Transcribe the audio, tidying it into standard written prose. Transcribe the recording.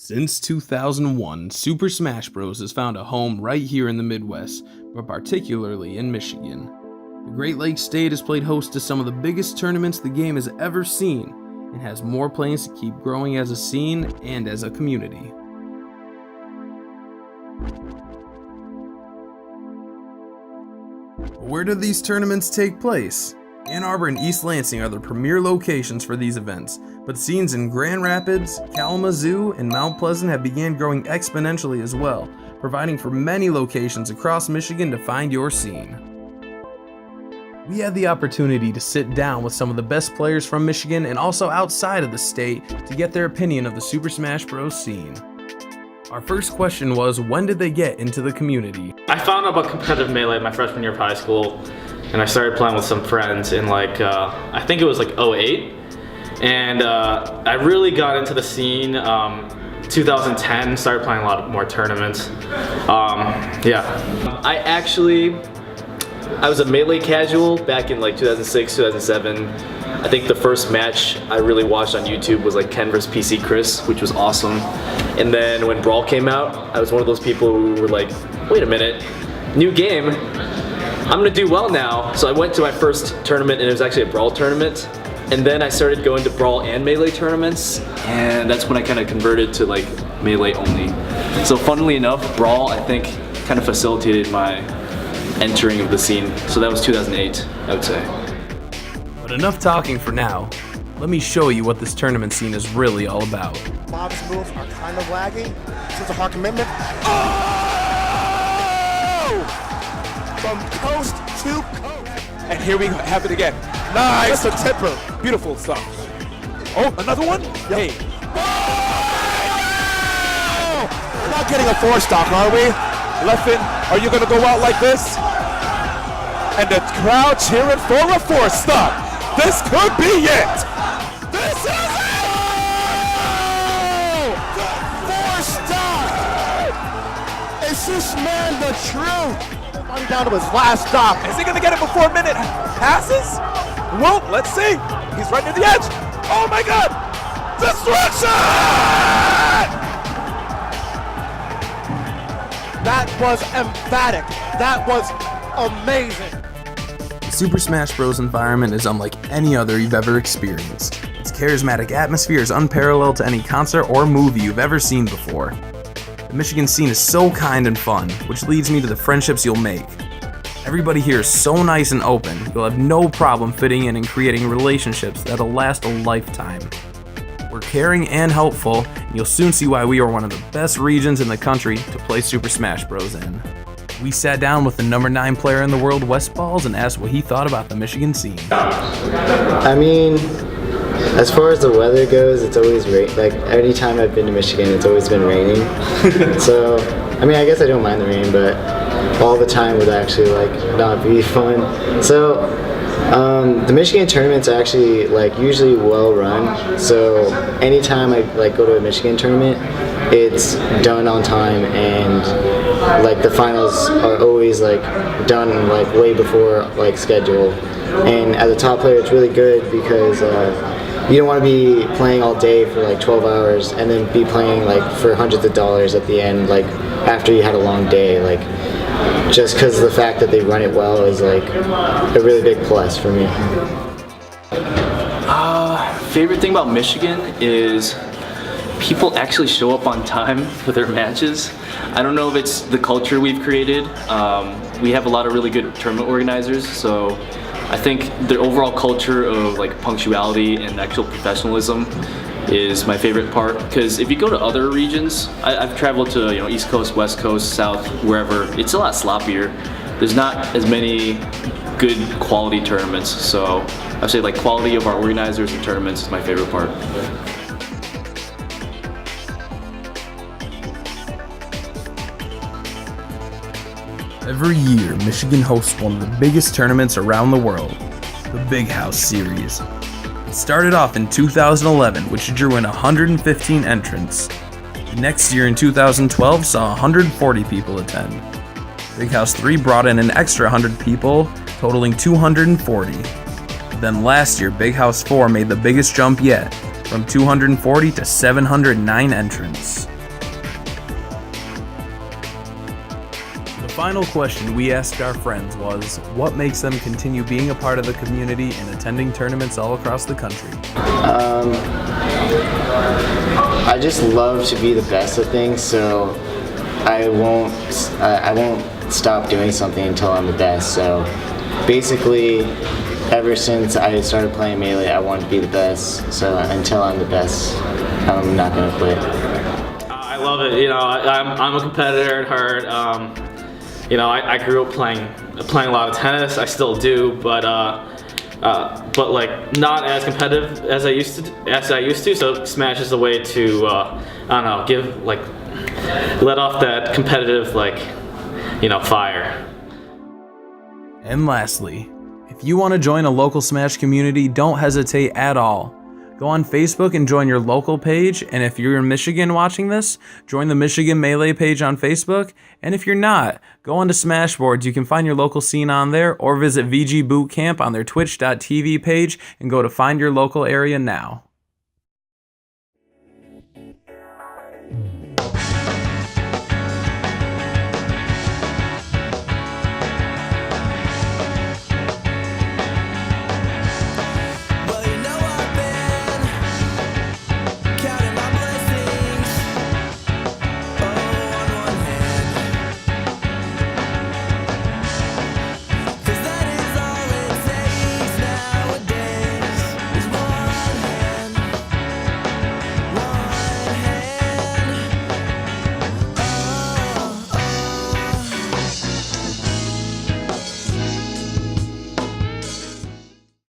Since 2001, Super Smash Bros. Has found a home right here in the Midwest, but particularly in Michigan. The Great Lakes State has played host to some of the biggest tournaments the game has ever seen, and has more plans to keep growing as a scene and as a community. Where do these tournaments take place? Ann Arbor and East Lansing are the premier locations for these events, but scenes in Grand Rapids, Kalamazoo, and Mount Pleasant have began growing exponentially as well, providing for many locations across Michigan to find your scene. We had the opportunity to sit down with some of the best players from Michigan and also outside of the state to get their opinion of the Super Smash Bros. Scene. Our first question was, when did they get into the community? I found out about competitive Melee my freshman year of high school, and I started playing with some friends in I think it was like '08, and I really got into the scene 2010, started playing a lot more tournaments. I was a Melee casual back in 2006, 2007. I think the first match I really watched on YouTube was Ken vs PC Chris, which was awesome. And then when Brawl came out, I was one of those people who were like, wait a minute, new game, I'm gonna do well now. So I went to my first tournament, and it was actually a Brawl tournament. And then I started going to Brawl and Melee tournaments, and that's when I kind of converted to Melee only. So funnily enough, Brawl I think kind of facilitated my entering of the scene. So that was 2008, I would say. But enough talking for now. Let me show you what this tournament scene is really all about. Bob's moves are kind of lagging, so it's a hard commitment. Oh! From coast to coast. And here we have it again. Nice. Just a tipper. Beautiful stuff. Oh, another one? Yep. Hey. Oh! We're not getting a four stock, are we? Leffen, are you going to go out like this? And the crowd cheering for a four stock. This could be it. This is it! Four stock! Is this man the truth? Running down to his last stop. Is he going to get it before a minute passes? Well, let's see. He's right near the edge. Oh my God! Destruction! That was emphatic. That was amazing. The Super Smash Bros. Environment is unlike any other you've ever experienced. Its charismatic atmosphere is unparalleled to any concert or movie you've ever seen before. The Michigan scene is so kind and fun, which leads me to the friendships you'll make. Everybody here is so nice and open, you'll have no problem fitting in and creating relationships that'll last a lifetime. We're caring and helpful, and you'll soon see why we are one of the best regions in the country to play Super Smash Bros. In. We sat down with the number 9 player in the world, West Balls, and asked what he thought about the Michigan scene. I mean, as far as the weather goes, it's always rain. Any time I've been to Michigan, it's always been raining. So, I mean, I guess I don't mind the rain, but all the time would actually not be fun. So, the Michigan tournaments are actually usually well run. So, anytime I go to a Michigan tournament, it's done on time, and the finals are always done way before schedule. And as a top player, it's really good because you don't want to be playing all day for 12 hours and then be playing for hundreds of dollars at the end after you had a long day. Just because of the fact that they run it well is a really big plus for me. Favorite thing about Michigan is people actually show up on time for their matches. I don't know if it's the culture we've created. We have a lot of really good tournament organizers, so I think the overall culture of punctuality and actual professionalism is my favorite part. Because if you go to other regions, I've traveled to East Coast, West Coast, South, wherever. It's a lot sloppier. There's not as many good quality tournaments, so I'd say quality of our organizers and tournaments is my favorite part. Every year, Michigan hosts one of the biggest tournaments around the world, the Big House Series. It started off in 2011, which drew in 115 entrants. The next year in 2012 saw 140 people attend. Big House 3 brought in an extra 100 people, totaling 240. Then last year, Big House 4 made the biggest jump yet, from 240 to 709 entrants. final question we asked our friends was, what makes them continue being a part of the community and attending tournaments all across the country? I just love to be the best at things, so I won't stop doing something until I'm the best. So basically, ever since I started playing Melee, I want to be the best. So until I'm the best, I'm not gonna quit. I love it. I'm a competitor at heart. I grew up playing a lot of tennis. I still do, but like not as competitive as I used to. So Smash is a way to let off that competitive fire. And lastly, if you want to join a local Smash community, don't hesitate at all. Go on Facebook and join your local page, and if you're in Michigan watching this, join the Michigan Melee page on Facebook, and if you're not, go on to Smashboards. You can find your local scene on there, or visit VG Boot Camp on their twitch.tv page and go to find your local area now.